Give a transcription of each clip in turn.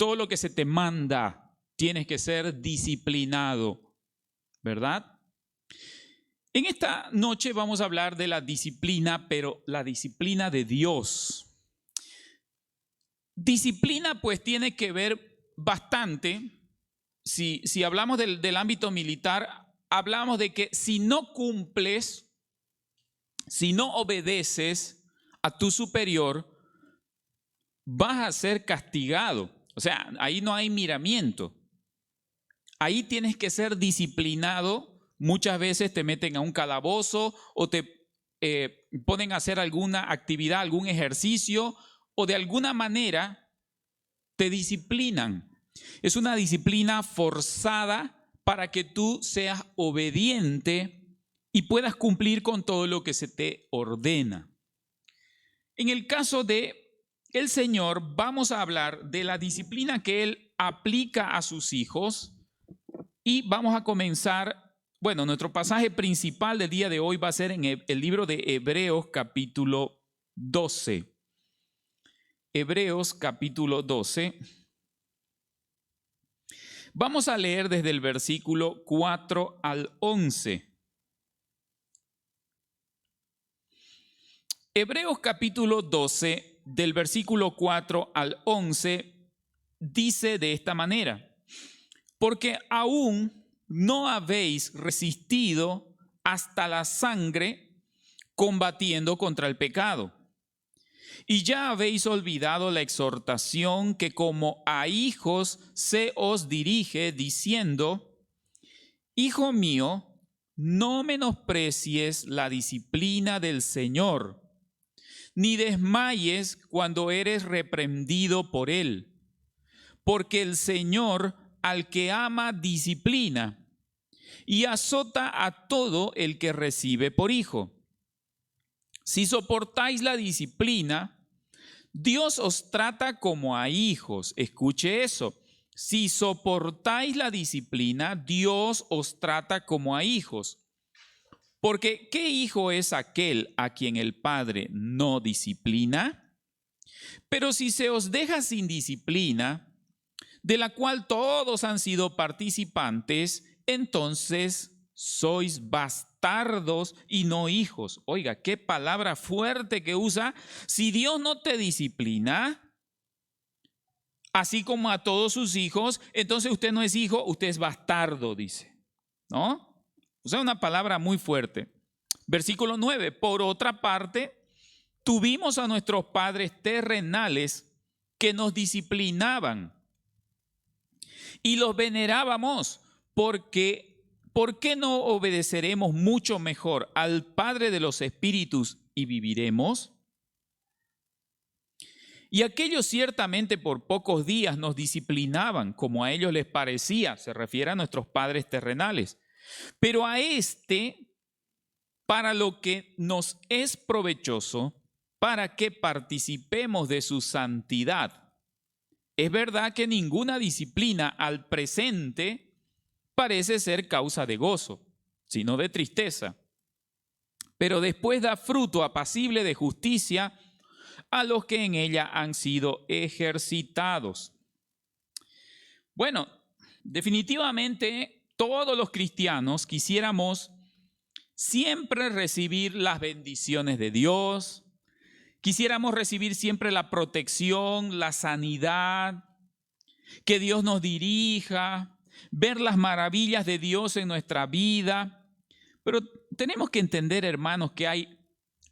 todo lo que se te manda, tienes que ser disciplinado, ¿verdad? En esta noche vamos a hablar de la disciplina, pero la disciplina de Dios. Disciplina pues tiene que ver bastante, si hablamos del ámbito militar, hablamos de que si no cumples, si no obedeces a tu superior, vas a ser castigado. O sea, ahí no hay miramiento. Ahí tienes que ser disciplinado. Muchas veces te meten a un calabozo o te ponen a hacer alguna actividad, algún ejercicio, o de alguna manera te disciplinan. Es una disciplina forzada para que tú seas obediente y puedas cumplir con todo lo que se te ordena. En el caso de el Señor, vamos a hablar de la disciplina que Él aplica a sus hijos y vamos a comenzar, bueno, nuestro pasaje principal del día de hoy va a ser en el libro de Hebreos capítulo 12. Hebreos capítulo 12. Vamos a leer desde el versículo 4 al 11. Hebreos capítulo 12, del versículo 4 al 11, dice de esta manera: porque aún no habéis resistido hasta la sangre combatiendo contra el pecado. Y ya habéis olvidado la exhortación que como a hijos se os dirige, diciendo: Hijo mío, no menosprecies la disciplina del Señor, ni desmayes cuando eres reprendido por Él, porque el Señor al que ama disciplina y azota a todo el que recibe por hijo. Si soportáis la disciplina, Dios os trata como a hijos. Escuche eso. Si soportáis la disciplina, Dios os trata como a hijos. Porque ¿qué hijo es aquel a quien el Padre no disciplina? Pero si se os deja sin disciplina, de la cual todos han sido participantes, entonces sois bastardos y no hijos. Oiga, qué palabra fuerte que usa. Si Dios no te disciplina, así como a todos sus hijos, entonces usted no es hijo, usted es bastardo, dice. ¿No? O sea, una palabra muy fuerte. Versículo 9. Por otra parte, tuvimos a nuestros padres terrenales que nos disciplinaban y los venerábamos, porque ¿por qué no obedeceremos mucho mejor al Padre de los Espíritus y viviremos? Y aquellos ciertamente por pocos días nos disciplinaban, como a ellos les parecía, se refiere a nuestros padres terrenales. Pero a este, para lo que nos es provechoso, para que participemos de su santidad. Es verdad que ninguna disciplina al presente parece ser causa de gozo, sino de tristeza. Pero después da fruto apacible de justicia a los que en ella han sido ejercitados. Bueno, definitivamente todos los cristianos quisiéramos siempre recibir las bendiciones de Dios, quisiéramos recibir siempre la protección, la sanidad, que Dios nos dirija, ver las maravillas de Dios en nuestra vida. Pero tenemos que entender, hermanos, que hay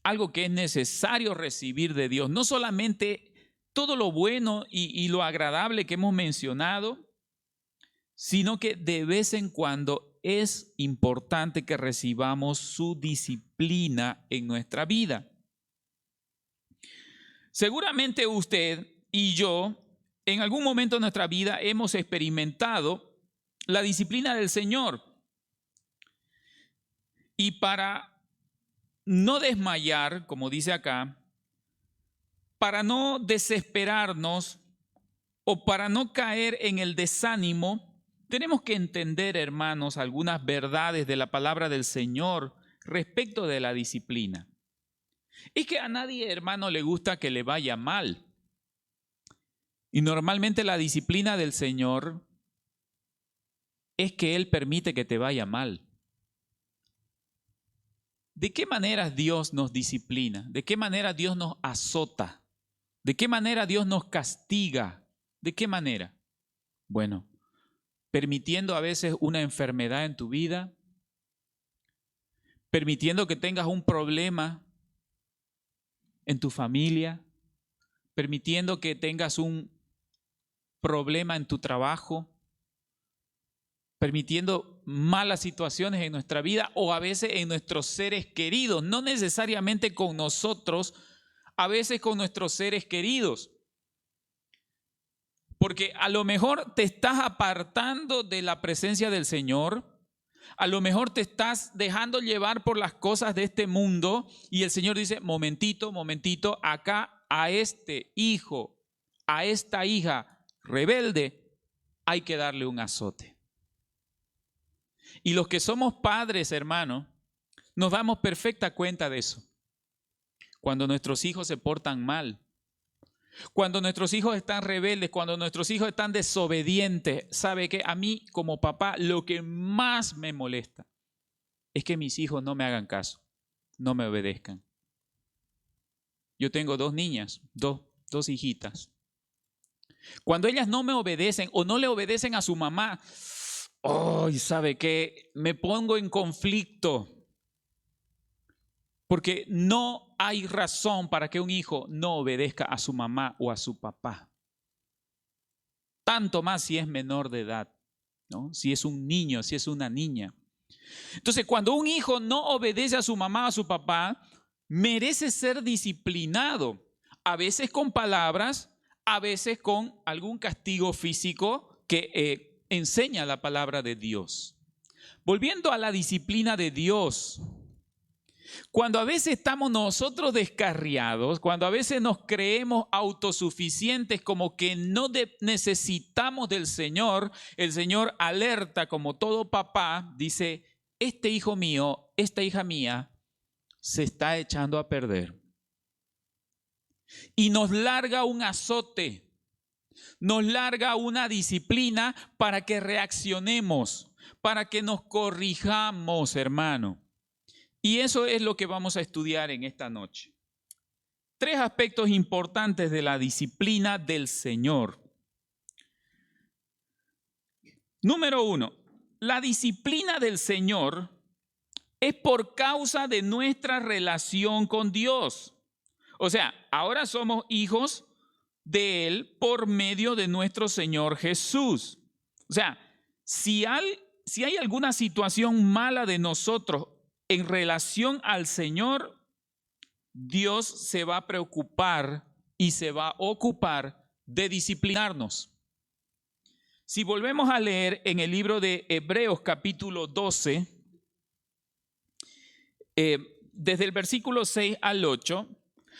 algo que es necesario recibir de Dios. No solamente todo lo bueno y lo agradable que hemos mencionado, sino que de vez en cuando es importante que recibamos su disciplina en nuestra vida. Seguramente usted y yo en algún momento de nuestra vida hemos experimentado la disciplina del Señor. Y para no desmayar, como dice acá, para no desesperarnos o para no caer en el desánimo, tenemos que entender, hermanos, algunas verdades de la palabra del Señor respecto de la disciplina. Es que a nadie, hermano, le gusta que le vaya mal. Y normalmente la disciplina del Señor es que Él permite que te vaya mal. ¿De qué manera Dios nos disciplina? ¿De qué manera Dios nos azota? ¿De qué manera Dios nos castiga? ¿De qué manera? Bueno, permitiendo a veces una enfermedad en tu vida, permitiendo que tengas un problema en tu familia, permitiendo que tengas un problema en tu trabajo, permitiendo malas situaciones en nuestra vida o a veces en nuestros seres queridos, no necesariamente con nosotros, a veces con nuestros seres queridos. Porque a lo mejor te estás apartando de la presencia del Señor, a lo mejor te estás dejando llevar por las cosas de este mundo y el Señor dice, momentito, momentito, acá a este hijo, a esta hija rebelde, hay que darle un azote. Y los que somos padres, hermanos, nos damos perfecta cuenta de eso. Cuando nuestros hijos se portan mal, cuando nuestros hijos están rebeldes, cuando nuestros hijos están desobedientes, ¿sabe qué? A mí como papá lo que más me molesta es que mis hijos no me hagan caso, no me obedezcan. Yo tengo dos niñas, dos hijitas. Cuando ellas no me obedecen o no le obedecen a su mamá, ¿sabe qué? Me pongo en conflicto. Porque no hay razón para que un hijo no obedezca a su mamá o a su papá. Tanto más si es menor de edad, ¿no? Si es un niño, si es una niña. Entonces, cuando un hijo no obedece a su mamá o a su papá, merece ser disciplinado. A veces con palabras, a veces con algún castigo físico que enseña la palabra de Dios. Volviendo a la disciplina de Dios, cuando a veces estamos nosotros descarriados, cuando a veces nos creemos autosuficientes, como que no necesitamos del Señor, el Señor alerta como todo papá, dice, este hijo mío, esta hija mía, se está echando a perder. Y nos larga un azote, nos larga una disciplina para que reaccionemos, para que nos corrijamos, hermano. Y eso es lo que vamos a estudiar en esta noche. 3 aspectos importantes de la disciplina del Señor. Número 1, la disciplina del Señor es por causa de nuestra relación con Dios. O sea, ahora somos hijos de Él por medio de nuestro Señor Jesús. O sea, si hay alguna situación mala de nosotros en relación al Señor, Dios se va a preocupar y se va a ocupar de disciplinarnos. Si volvemos a leer en el libro de Hebreos capítulo 12, desde el versículo 6 al 8,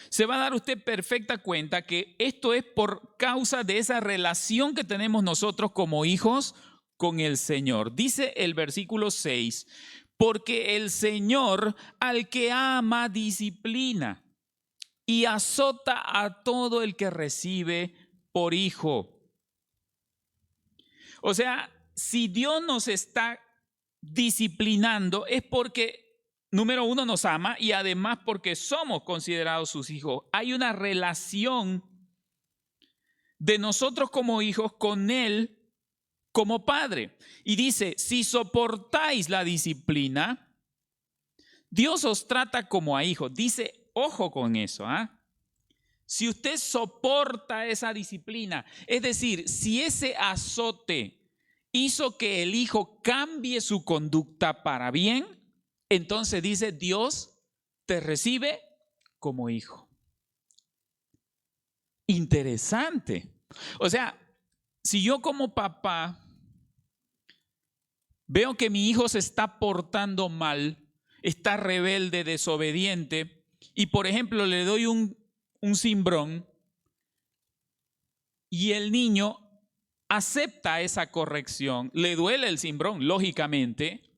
se va a dar usted perfecta cuenta que esto es por causa de esa relación que tenemos nosotros como hijos con el Señor. Dice el versículo 6, porque el Señor al que ama disciplina y azota a todo el que recibe por hijo. O sea, si Dios nos está disciplinando es porque, número 1, nos ama y además porque somos considerados sus hijos. Hay una relación de nosotros como hijos con Él como Padre. Y dice, si soportáis la disciplina, Dios os trata como a hijos. Dice, ojo con eso, ¿ah? Si usted soporta esa disciplina, es decir, si ese azote hizo que el hijo cambie su conducta para bien, entonces dice, Dios te recibe como hijo. Interesante. O sea, si yo como papá veo que mi hijo se está portando mal, está rebelde, desobediente, y por ejemplo le doy un cimbrón y el niño acepta esa corrección, le duele el cimbrón, lógicamente,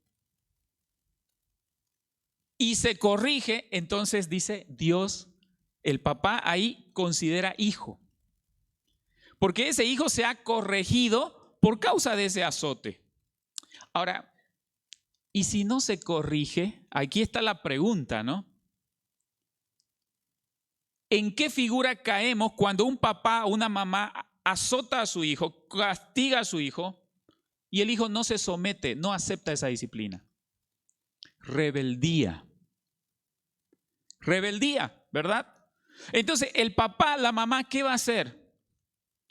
y se corrige, entonces dice Dios, el papá ahí considera hijo. porque ese hijo se ha corregido por causa de ese azote. Ahora, ¿y si no se corrige? Aquí está la pregunta, ¿no? ¿En qué figura caemos cuando un papá o una mamá azota a su hijo, castiga a su hijo y el hijo no se somete, no acepta esa disciplina? Rebeldía. Rebeldía, ¿verdad? Entonces, el papá, la mamá, ¿qué va a hacer?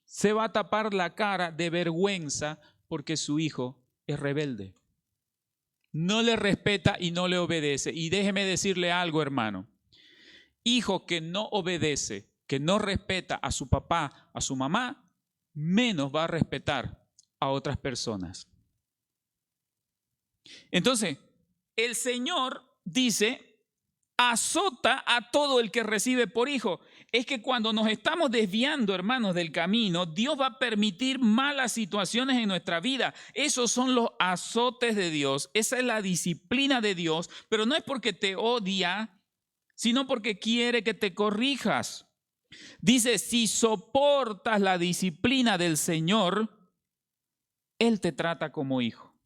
Se va a tapar la cara de vergüenza porque su hijo es rebelde. No le respeta y no le obedece. Y déjeme decirle algo, hermano. Hijo que no obedece, que no respeta a su papá, a su mamá, menos va a respetar a otras personas. Entonces, el Señor dice, azota a todo el que recibe por hijo. Es que cuando nos estamos desviando, hermanos, del camino, Dios va a permitir malas situaciones en nuestra vida. Esos son los azotes de Dios. Esa es la disciplina de Dios, pero no es porque te odia, sino porque quiere que te corrijas. Dice, si soportas la disciplina del Señor, Él te trata como hijo.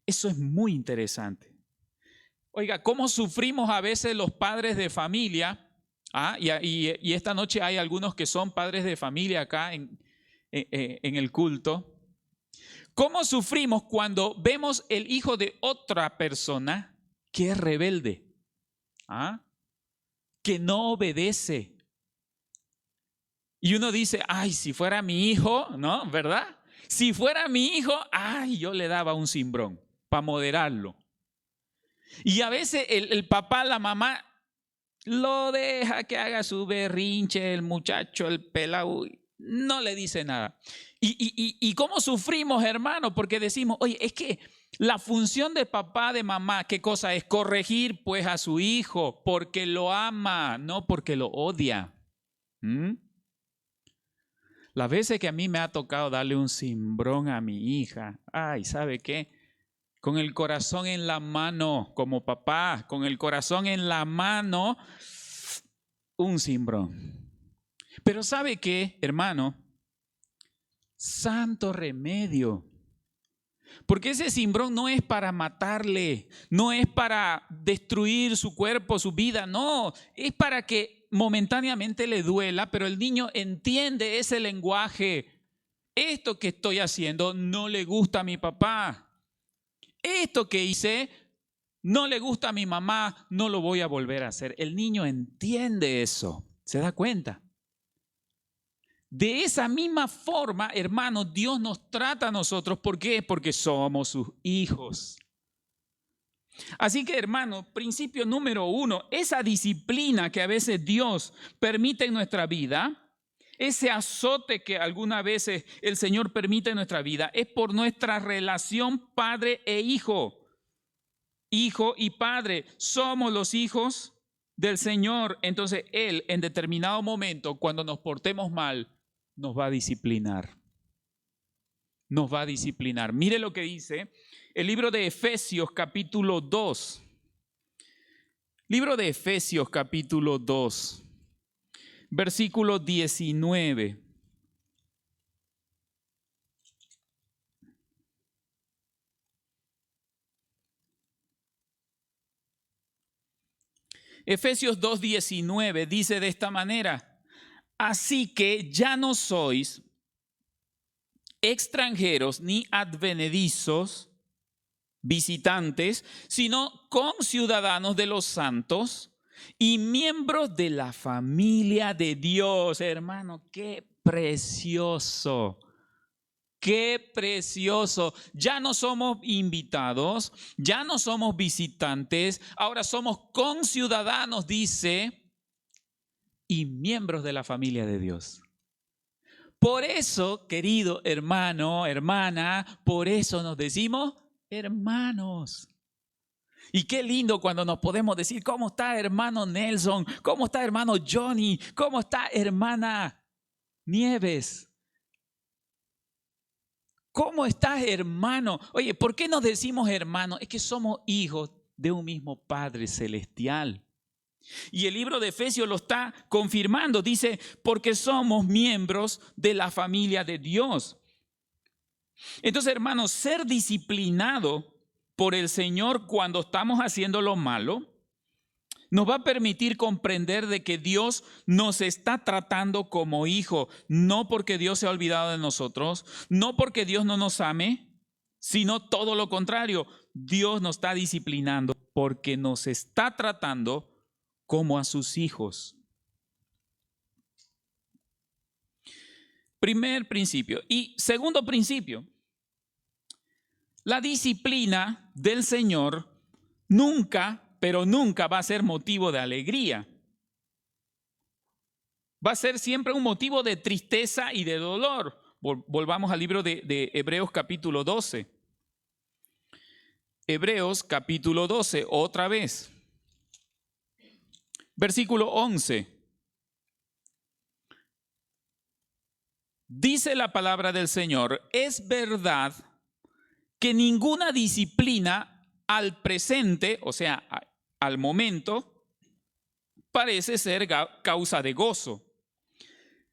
Eso es muy interesante. Oiga, ¿cómo sufrimos a veces los padres de familia? Y esta noche hay algunos que son padres de familia acá en el culto. ¿Cómo sufrimos cuando vemos el hijo de otra persona que es rebelde? Que no obedece. Y uno dice, ay, si fuera mi hijo, ¿no? ¿Verdad? Si fuera mi hijo, ay, yo le daba un cimbrón para moderarlo. Y a veces el papá, la mamá, lo deja que haga su berrinche, el muchacho, el pelado, no le dice nada. ¿Y cómo sufrimos, hermano? Porque decimos, oye, es que la función de papá, de mamá, ¿qué cosa es? Corregir pues a su hijo porque lo ama, no porque lo odia. Las veces que a mí me ha tocado darle un cimbrón a mi hija, ay, ¿sabe qué? Con el corazón en la mano, como papá, con el corazón en la mano, un cimbrón. Pero ¿sabe qué, hermano? Santo remedio. Porque ese cimbrón no es para matarle, no es para destruir su cuerpo, su vida, no. Es para que momentáneamente le duela, pero el niño entiende ese lenguaje. Esto que estoy haciendo no le gusta a mi papá. Esto que hice no le gusta a mi mamá, no lo voy a volver a hacer. El niño entiende eso, ¿se da cuenta? De esa misma forma, hermanos, Dios nos trata a nosotros. ¿Por qué? Porque somos sus hijos. Así que, hermanos, principio número 1, esa disciplina que a veces Dios permite en nuestra vida, ese azote que algunas veces el Señor permite en nuestra vida, es por nuestra relación padre e hijo. Hijo y padre, somos los hijos del Señor. Entonces Él en determinado momento, cuando nos portemos mal, nos va a disciplinar. Nos va a disciplinar. Mire lo que dice el libro de Efesios capítulo 2. Libro de Efesios capítulo 2. Versículo 19. Efesios 2:19 dice de esta manera: así que ya no sois extranjeros ni advenedizos, visitantes, sino conciudadanos de los santos y miembros de la familia de Dios. Hermano, qué precioso. Qué precioso. Ya no somos invitados, ya no somos visitantes, ahora somos conciudadanos, dice, y miembros de la familia de Dios. Por eso, querido hermano, hermana, por eso nos decimos hermanos. Y qué lindo cuando nos podemos decir, ¿cómo está hermano Nelson? ¿Cómo está hermano Johnny? ¿Cómo está hermana Nieves? ¿Cómo estás, hermano? Oye, ¿por qué nos decimos hermanos? Es que somos hijos de un mismo Padre celestial. Y el libro de Efesios lo está confirmando. Dice, porque somos miembros de la familia de Dios. Entonces, hermanos, ser disciplinado por el Señor cuando estamos haciendo lo malo nos va a permitir comprender de que Dios nos está tratando como hijo, no porque Dios se ha olvidado de nosotros, no porque Dios no nos ame, sino todo lo contrario. Dios nos está disciplinando porque nos está tratando como a sus hijos. Primer principio. Y segundo principio, la disciplina del Señor nunca, pero nunca va a ser motivo de alegría. Va a ser siempre un motivo de tristeza y de dolor. Volvamos al libro de Hebreos capítulo 12. Hebreos capítulo 12, otra vez. Versículo 11. Dice la palabra del Señor, es verdad que ninguna disciplina al presente, o sea, al momento, parece ser causa de gozo,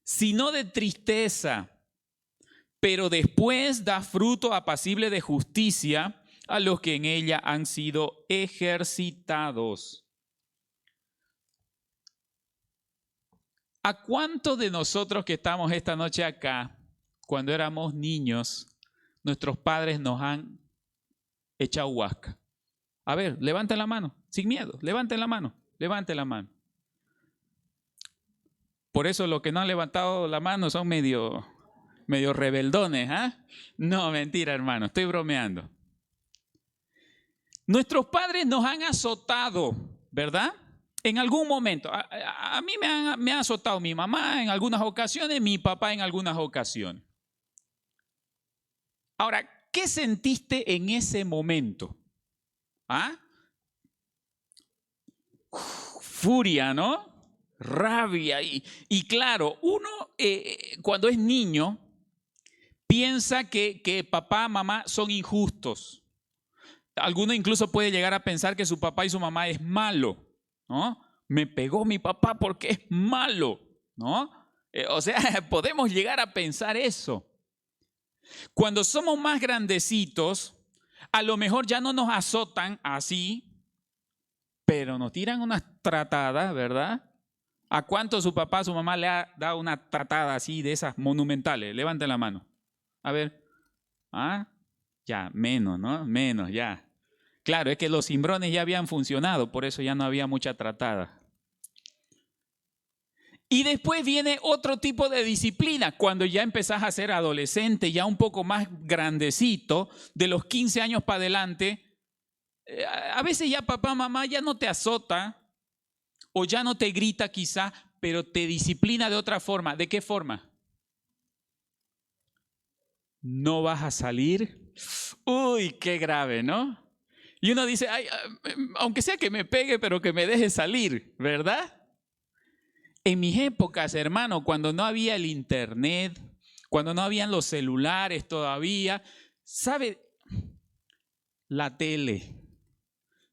sino de tristeza, pero después da fruto apacible de justicia a los que en ella han sido ejercitados. ¿A cuántos de nosotros que estamos esta noche acá, cuando éramos niños, nuestros padres nos han echado huasca? A ver, levanten la mano, sin miedo, levanten la mano, levanten la mano. Por eso los que no han levantado la mano son medio rebeldones, ¿ah? No, mentira, hermano, estoy bromeando. Nuestros padres nos han azotado, ¿verdad? En algún momento. A mí me ha azotado mi mamá en algunas ocasiones, mi papá en algunas ocasiones. Ahora, ¿qué sentiste en ese momento? ¿Ah? Furia, ¿no? Rabia. Y claro, uno cuando es niño piensa que papá, mamá son injustos. Alguno incluso puede llegar a pensar que su papá y su mamá es malo, ¿no? Me pegó mi papá porque es malo, ¿no? O sea, podemos llegar a pensar eso. Cuando somos más grandecitos, a lo mejor ya no nos azotan así, pero nos tiran unas tratadas, ¿verdad? ¿A cuánto su papá, su mamá le ha dado una tratada así de esas monumentales? Levanten la mano. A ver. ¿Ah? Ya, menos, ¿no? Menos, ya. Claro, es que los cimbrones ya habían funcionado, por eso ya no había mucha tratada. Y después viene otro tipo de disciplina, cuando ya empezás a ser adolescente, ya un poco más grandecito, de los 15 años para adelante, a veces ya papá, mamá ya no te azota o ya no te grita quizá, pero te disciplina de otra forma. ¿De qué forma? No vas a salir. Uy, qué grave, ¿no? Y uno dice, ay, aunque sea que me pegue, pero que me deje salir, ¿verdad? En mis épocas, hermano, cuando no había el internet, cuando no habían los celulares todavía, ¿sabe? La tele.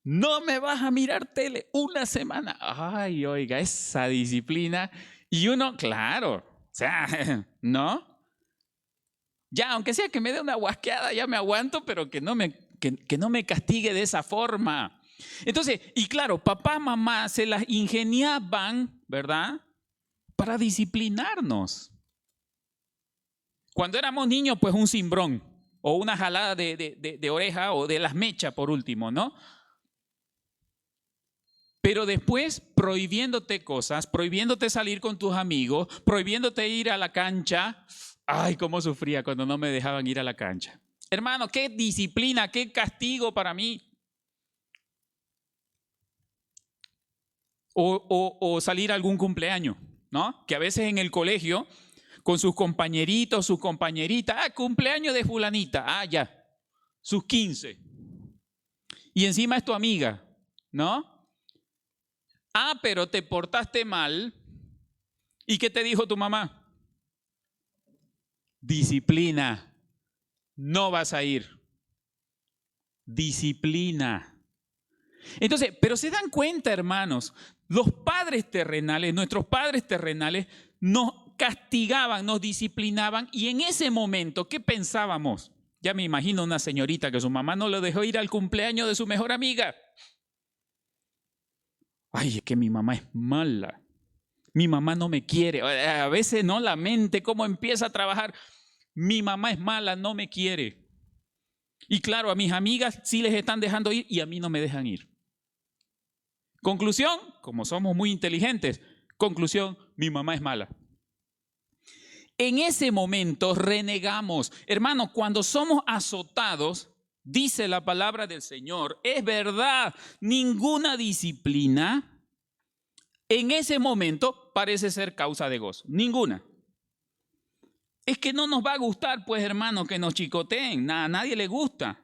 No me vas a mirar tele una semana. Ay, oiga, esa disciplina. Y uno, claro, o sea, ¿no? Ya, aunque sea que me dé una guasqueada, ya me aguanto, pero que no me castigue de esa forma. Entonces, y claro, papá, mamá se las ingeniaban, ¿verdad? Para disciplinarnos. Cuando éramos niños, pues un cimbrón o una jalada de oreja o de las mechas, por último, ¿no? Pero después prohibiéndote cosas, prohibiéndote salir con tus amigos, prohibiéndote ir a la cancha. Ay, cómo sufría cuando no me dejaban ir a la cancha. Hermano, qué disciplina, qué castigo para mí. O salir a algún cumpleaños, ¿no? Que a veces en el colegio, con sus compañeritos, sus compañeritas, cumpleaños de fulanita, ya, sus 15. Y encima es tu amiga, ¿no? Pero te portaste mal. ¿Y qué te dijo tu mamá? Disciplina. No vas a ir. Disciplina. Entonces, pero se dan cuenta, hermanos, los padres terrenales, nuestros padres terrenales, nos castigaban, nos disciplinaban y en ese momento, ¿qué pensábamos? Ya me imagino una señorita que su mamá no lo dejó ir al cumpleaños de su mejor amiga. Ay, es que mi mamá es mala. Mi mamá no me quiere. A veces no, la mente cómo empieza a trabajar. Mi mamá es mala, no me quiere. Y claro, a mis amigas sí les están dejando ir y a mí no me dejan ir. Conclusión, como somos muy inteligentes, conclusión, mi mamá es mala. En ese momento renegamos. Hermano, cuando somos azotados, dice la palabra del Señor, es verdad, ninguna disciplina en ese momento parece ser causa de gozo. Ninguna. Es que no nos va a gustar, pues, hermano, que nos chicoteen. A nadie le gusta.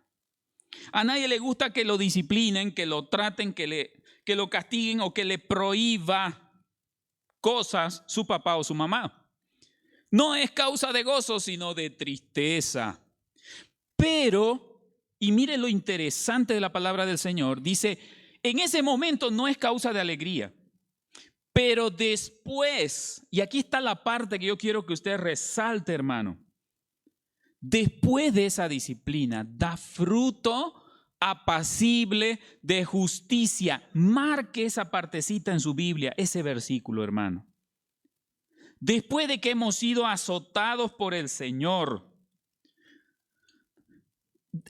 A nadie le gusta que lo disciplinen, que lo traten, que lo castiguen o que le prohíba cosas su papá o su mamá. No es causa de gozo, sino de tristeza. Pero, y mire lo interesante de la palabra del Señor, dice, en ese momento no es causa de alegría, pero después, y aquí está la parte que yo quiero que usted resalte, hermano, después de esa disciplina da fruto apacible de justicia. Marque esa partecita en su Biblia, ese versículo, hermano. Después de que hemos sido azotados por el Señor,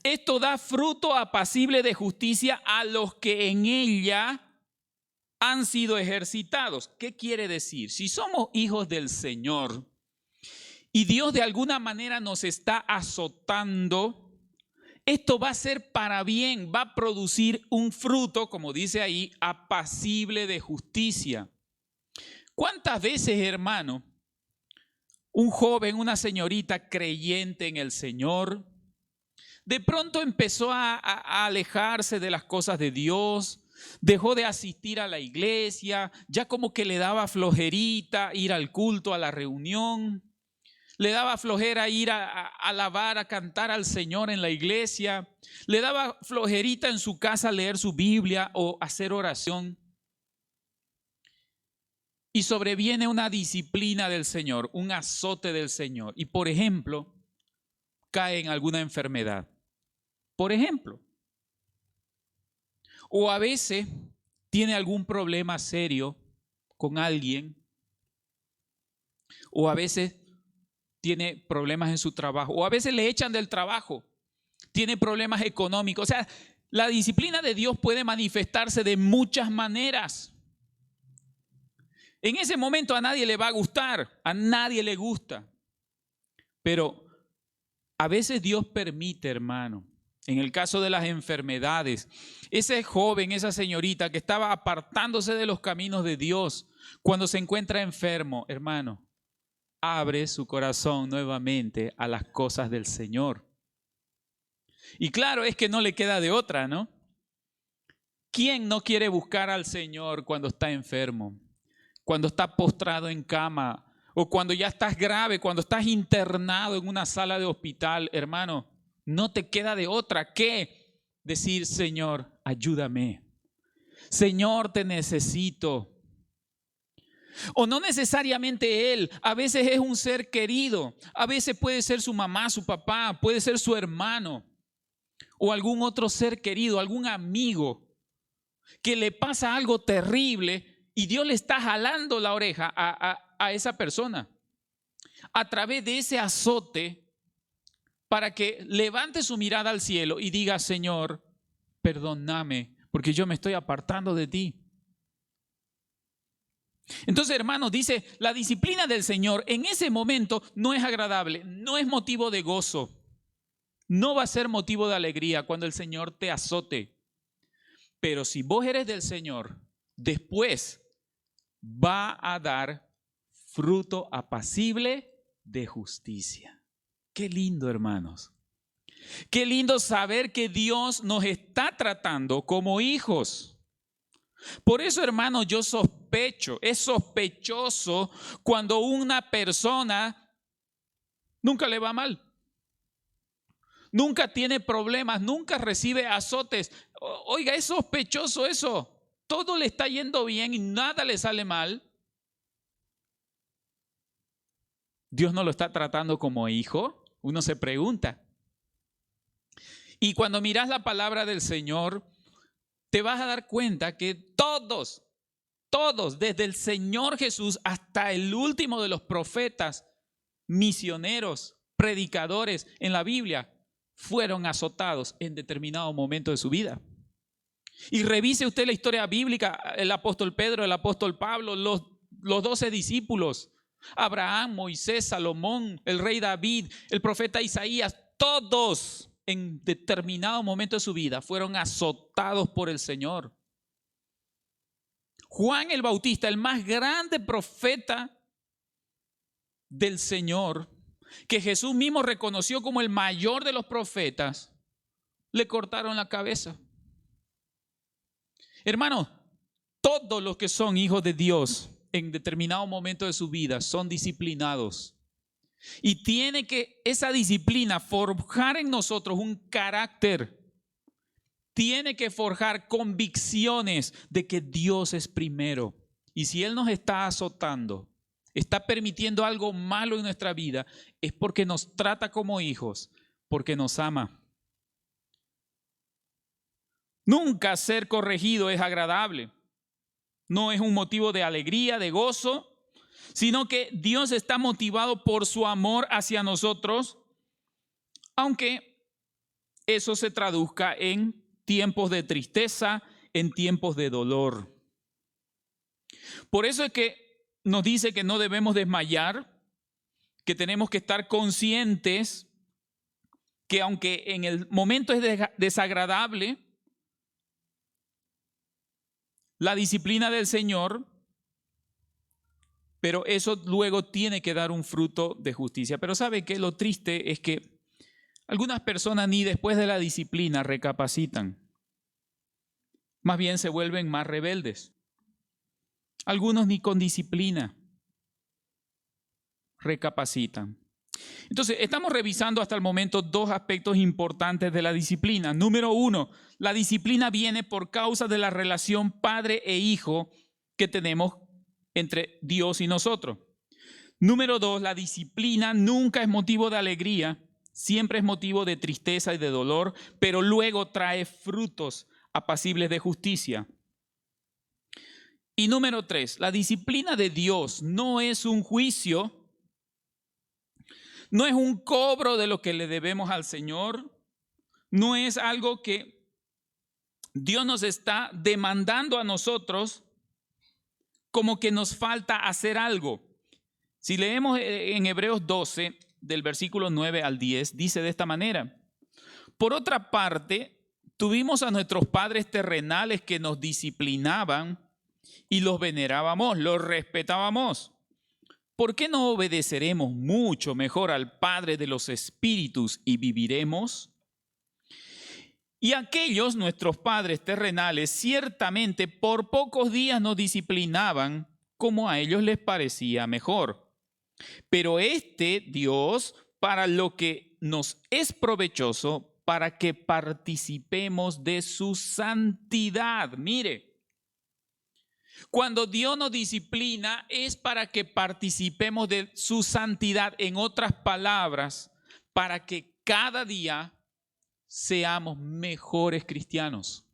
esto da fruto apacible de justicia a los que en ella han sido ejercitados. ¿Qué quiere decir? Si somos hijos del Señor y Dios de alguna manera nos está azotando, esto va a ser para bien, va a producir un fruto, como dice ahí, apacible de justicia. ¿Cuántas veces, hermano, un joven, una señorita creyente en el Señor, de pronto empezó a alejarse de las cosas de Dios, dejó de asistir a la iglesia, ya como que le daba flojerita ir al culto, a la reunión, le daba flojera ir a alabar, a cantar al Señor en la iglesia, le daba flojerita en su casa leer su Biblia o hacer oración? Y sobreviene una disciplina del Señor, un azote del Señor. Y por ejemplo, cae en alguna enfermedad. Por ejemplo. O a veces tiene algún problema serio con alguien. O a veces tiene problemas en su trabajo. O a veces le echan del trabajo. Tiene problemas económicos. O sea, la disciplina de Dios puede manifestarse de muchas maneras. En ese momento a nadie le va a gustar, a nadie le gusta. Pero a veces Dios permite, hermano, en el caso de las enfermedades, ese joven, esa señorita que estaba apartándose de los caminos de Dios, cuando se encuentra enfermo, hermano, abre su corazón nuevamente a las cosas del Señor. Y claro, es que no le queda de otra, ¿no? ¿Quién no quiere buscar al Señor cuando está enfermo? Cuando está postrado en cama o cuando ya estás grave, cuando estás internado en una sala de hospital, hermano, no te queda de otra que decir, Señor, ayúdame. Señor, te necesito. O no necesariamente él, a veces es un ser querido, a veces puede ser su mamá, su papá, puede ser su hermano o algún otro ser querido, algún amigo que le pasa algo terrible. Y Dios le está jalando la oreja a esa persona a través de ese azote para que levante su mirada al cielo y diga, Señor, perdóname porque yo me estoy apartando de ti. Entonces, hermanos, dice, la disciplina del Señor en ese momento no es agradable, no es motivo de gozo, no va a ser motivo de alegría cuando el Señor te azote. Pero si vos eres del Señor, después va a dar fruto apacible de justicia. Qué lindo, hermanos. Qué lindo saber que Dios nos está tratando como hijos. Por eso, hermanos, yo sospecho, es sospechoso cuando una persona nunca le va mal. nunca tiene problemas, nunca recibe azotes. Oiga, es sospechoso eso. Todo le está yendo bien y nada le sale mal. ¿Dios no lo está tratando como hijo? Uno se pregunta. Y cuando miras la palabra del Señor, te vas a dar cuenta que todos, desde el Señor Jesús hasta el último de los profetas, misioneros, predicadores en la Biblia, fueron azotados en determinado momento de su vida. Y revise usted la historia bíblica, el apóstol Pedro, el apóstol Pablo, los 12 discípulos, Abraham, Moisés, Salomón, el rey David, el profeta Isaías, todos en determinado momento de su vida fueron azotados por el Señor. Juan el Bautista, el más grande profeta del Señor, que Jesús mismo reconoció como el mayor de los profetas, le cortaron la cabeza. Hermanos, todos los que son hijos de Dios en determinado momento de su vida son disciplinados. Y tiene que esa disciplina forjar en nosotros un carácter. Tiene que forjar convicciones de que Dios es primero. Y si Él nos está azotando, está permitiendo algo malo en nuestra vida, es porque nos trata como hijos, porque nos ama. Nunca ser corregido es agradable. No es un motivo de alegría, de gozo, sino que Dios está motivado por su amor hacia nosotros, aunque eso se traduzca en tiempos de tristeza, en tiempos de dolor. Por eso es que nos dice que no debemos desmayar, que tenemos que estar conscientes que aunque en el momento es desagradable, la disciplina del Señor, pero eso luego tiene que dar un fruto de justicia. Pero ¿sabe qué? Lo triste es que algunas personas ni después de la disciplina recapacitan. Más bien se vuelven más rebeldes. Algunos ni con disciplina recapacitan. Entonces, estamos revisando hasta el momento dos aspectos importantes de la disciplina. Número uno, la disciplina viene por causa de la relación padre e hijo que tenemos entre Dios y nosotros. Número dos, la disciplina nunca es motivo de alegría, siempre es motivo de tristeza y de dolor, pero luego trae frutos apacibles de justicia. Y número tres, la disciplina de Dios no es un juicio, no es un cobro de lo que le debemos al Señor, no es algo que Dios nos está demandando a nosotros como que nos falta hacer algo. Si leemos en Hebreos 12, del versículo 9 al 10, dice de esta manera: por otra parte, tuvimos a nuestros padres terrenales que nos disciplinaban y los venerábamos, los respetábamos. ¿Por qué no obedeceremos mucho mejor al Padre de los Espíritus y viviremos? Y aquellos, nuestros padres terrenales, ciertamente por pocos días nos disciplinaban como a ellos les parecía mejor. Pero este Dios, para lo que nos es provechoso, para que participemos de su santidad. Mire, cuando Dios nos disciplina es para que participemos de su santidad. En otras palabras, para que cada día seamos mejores cristianos.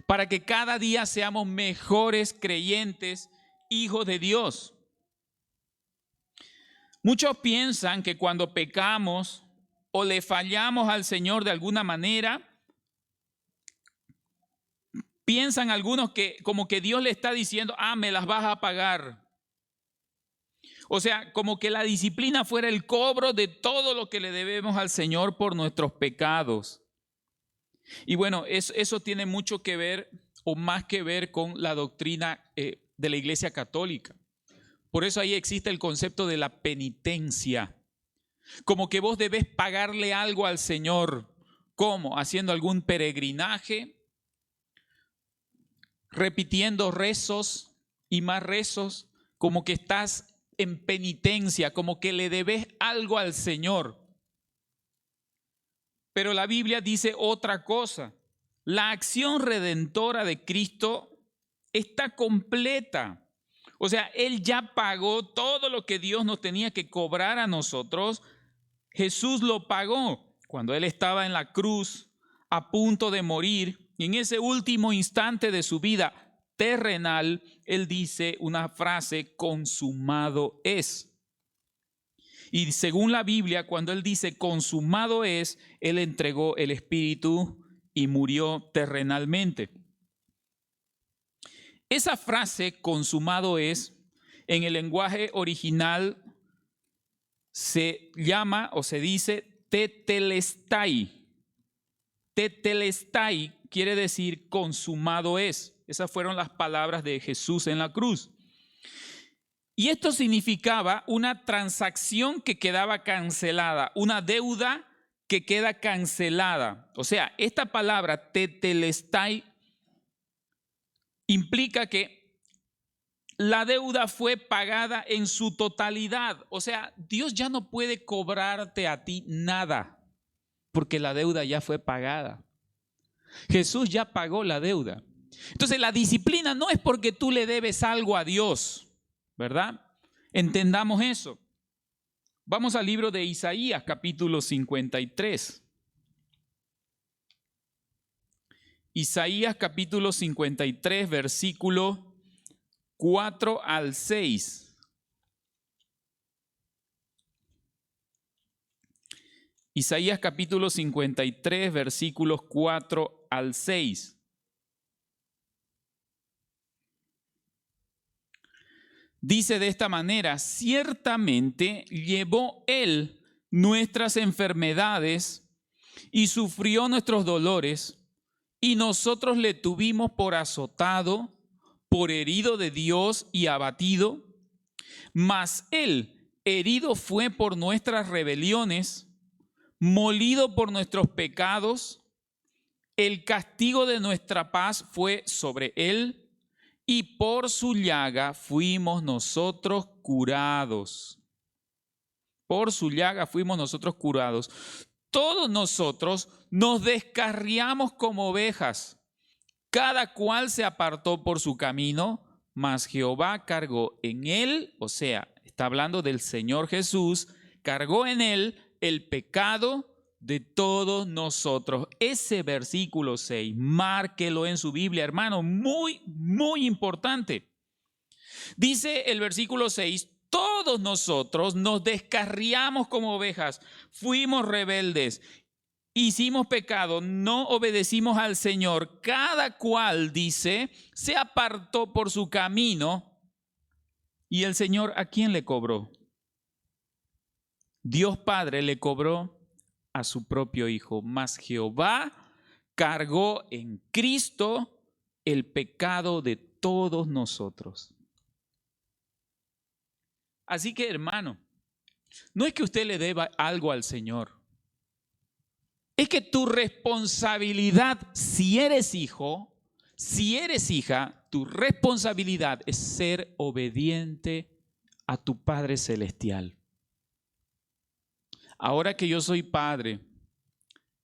Para que cada día seamos mejores creyentes, hijos de Dios. Muchos piensan que cuando pecamos o le fallamos al Señor de alguna manera, piensan algunos que como que Dios le está diciendo, me las vas a pagar. O sea, como que la disciplina fuera el cobro de todo lo que le debemos al Señor por nuestros pecados. Y bueno, eso tiene mucho que ver o más que ver con la doctrina de la Iglesia Católica. Por eso ahí existe el concepto de la penitencia. Como que vos debés pagarle algo al Señor. ¿Cómo? Haciendo algún peregrinaje, repitiendo rezos y más rezos, como que estás en penitencia, como que le debes algo al Señor. Pero la Biblia dice otra cosa. La acción redentora de Cristo está completa. O sea, Él ya pagó todo lo que Dios nos tenía que cobrar a nosotros. Jesús lo pagó cuando Él estaba en la cruz a punto de morir. Y en ese último instante de su vida terrenal, Él dice una frase: consumado es. Y según la Biblia, cuando Él dice consumado es, Él entregó el Espíritu y murió terrenalmente. Esa frase consumado es, en el lenguaje original se llama o se dice tetelestai. Tetelestai quiere decir consumado es. Esas fueron las palabras de Jesús en la cruz. Y esto significaba una transacción que quedaba cancelada, una deuda que queda cancelada. O sea, esta palabra tetelestai implica que la deuda fue pagada en su totalidad. O sea, Dios ya no puede cobrarte a ti nada, porque la deuda ya fue pagada. Jesús ya pagó la deuda. Entonces, la disciplina no es porque tú le debes algo a Dios, ¿verdad? Entendamos eso. Vamos al libro de Isaías, capítulo 53. Isaías, capítulo 53, versículo 4 al 6. Isaías, capítulo 53, versículos 4 al 6. Dice de esta manera: ciertamente llevó Él nuestras enfermedades y sufrió nuestros dolores, y nosotros le tuvimos por azotado, por herido de Dios y abatido. Mas Él herido fue por nuestras rebeliones, molido por nuestros pecados. El castigo de nuestra paz fue sobre Él, y por su llaga fuimos nosotros curados. Por su llaga fuimos nosotros curados. Todos nosotros nos descarriamos como ovejas. Cada cual se apartó por su camino, mas Jehová cargó en él, o sea, está hablando del Señor Jesús, cargó en él el pecado de todos nosotros. Ese versículo 6, márquelo en su Biblia, hermano, muy, muy importante. Dice el versículo 6, todos nosotros nos descarriamos como ovejas, fuimos rebeldes, hicimos pecado, no obedecimos al Señor. Cada cual, dice, se apartó por su camino. ¿Y el Señor a quién le cobró? Dios Padre le cobró a su propio Hijo, mas Jehová cargó en Cristo el pecado de todos nosotros. Así que, hermano, no es que usted le deba algo al Señor. Es que tu responsabilidad, si eres hijo, si eres hija, tu responsabilidad es ser obediente a tu Padre Celestial. Ahora que yo soy padre,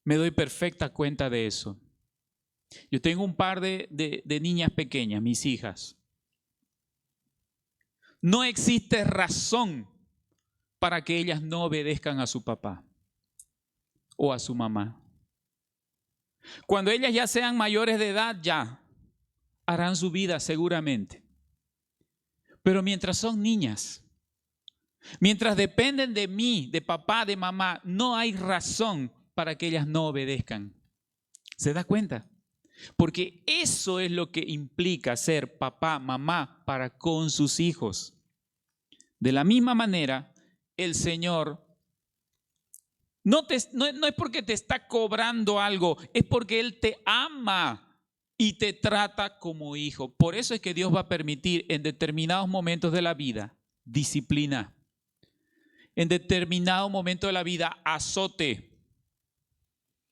me doy perfecta cuenta de eso. Yo tengo un par de niñas pequeñas, mis hijas. No existe razón para que ellas no obedezcan a su papá o a su mamá. Cuando ellas ya sean mayores de edad, ya harán su vida seguramente. Pero mientras son niñas, mientras dependen de mí, de papá, de mamá, no hay razón para que ellas no obedezcan. ¿Se da cuenta? Porque eso es lo que implica ser papá, mamá para con sus hijos. De la misma manera, el Señor no es porque te está cobrando algo, es porque Él te ama y te trata como hijo. Por eso es que Dios va a permitir en determinados momentos de la vida disciplina. En determinado momento de la vida azote.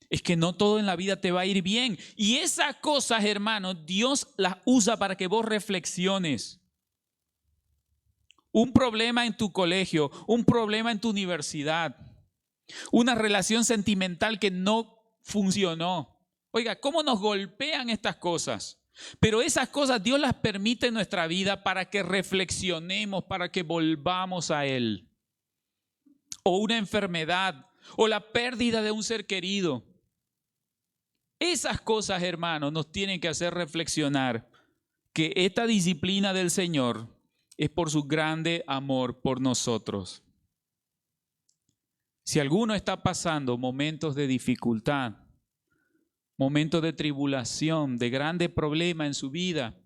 Es que no todo en la vida te va a ir bien. Y esas cosas, hermanos, Dios las usa para que vos reflexiones. Un problema en tu colegio, un problema en tu universidad, Una relación sentimental que no funcionó. Oiga, ¿cómo nos golpean estas cosas? Pero esas cosas Dios las permite en nuestra vida para que reflexionemos, para que volvamos a Él. O una enfermedad, o la pérdida de un ser querido. Esas cosas, hermanos, nos tienen que hacer reflexionar que esta disciplina del Señor es por su grande amor por nosotros. Si alguno está pasando momentos de dificultad, momentos de tribulación, de grande problema en su vida,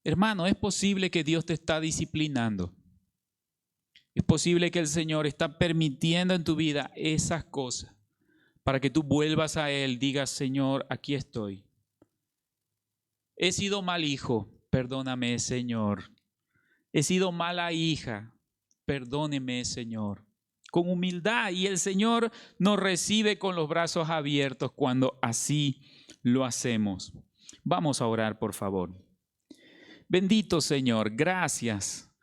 hermano, es posible que Dios te está disciplinando. Es posible que el Señor está permitiendo en tu vida esas cosas para que tú vuelvas a Él, digas, Señor, aquí estoy. He sido mal hijo, perdóname, Señor. He sido mala hija, perdóneme, Señor. Con humildad, y el Señor nos recibe con los brazos abiertos cuando así lo hacemos. Vamos a orar, por favor. Bendito Señor, gracias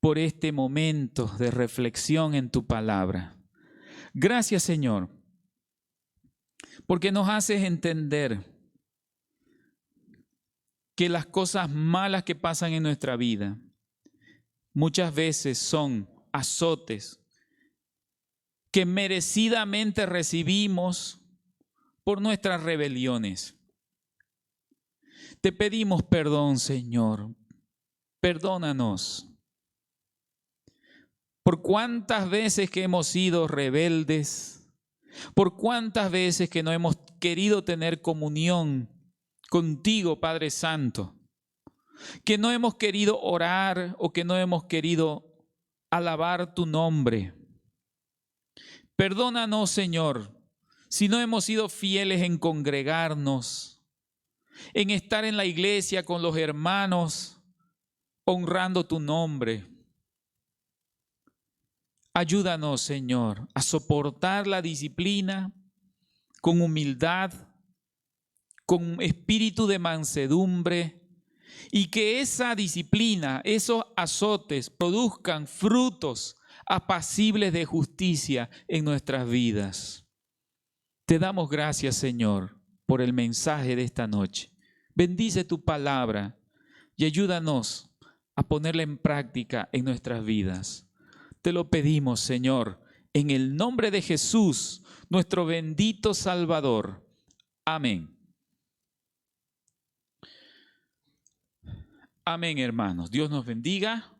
por este momento de reflexión en tu palabra. Gracias, Señor, porque nos haces entender que las cosas malas que pasan en nuestra vida muchas veces son azotes que merecidamente recibimos por nuestras rebeliones. Te pedimos perdón, Señor. Perdónanos por cuántas veces que hemos sido rebeldes, por cuántas veces que no hemos querido tener comunión contigo, Padre Santo, que no hemos querido orar o que no hemos querido alabar tu nombre. Perdónanos, Señor, si no hemos sido fieles en congregarnos, en estar en la iglesia con los hermanos, honrando tu nombre. Ayúdanos, Señor, a soportar la disciplina con humildad, con espíritu de mansedumbre, y que esa disciplina, esos azotes, produzcan frutos apacibles de justicia en nuestras vidas. Te damos gracias, Señor, por el mensaje de esta noche. Bendice tu palabra y ayúdanos a ponerla en práctica en nuestras vidas. Te lo pedimos, Señor, en el nombre de Jesús, nuestro bendito Salvador. Amén. Amén, hermanos. Dios nos bendiga.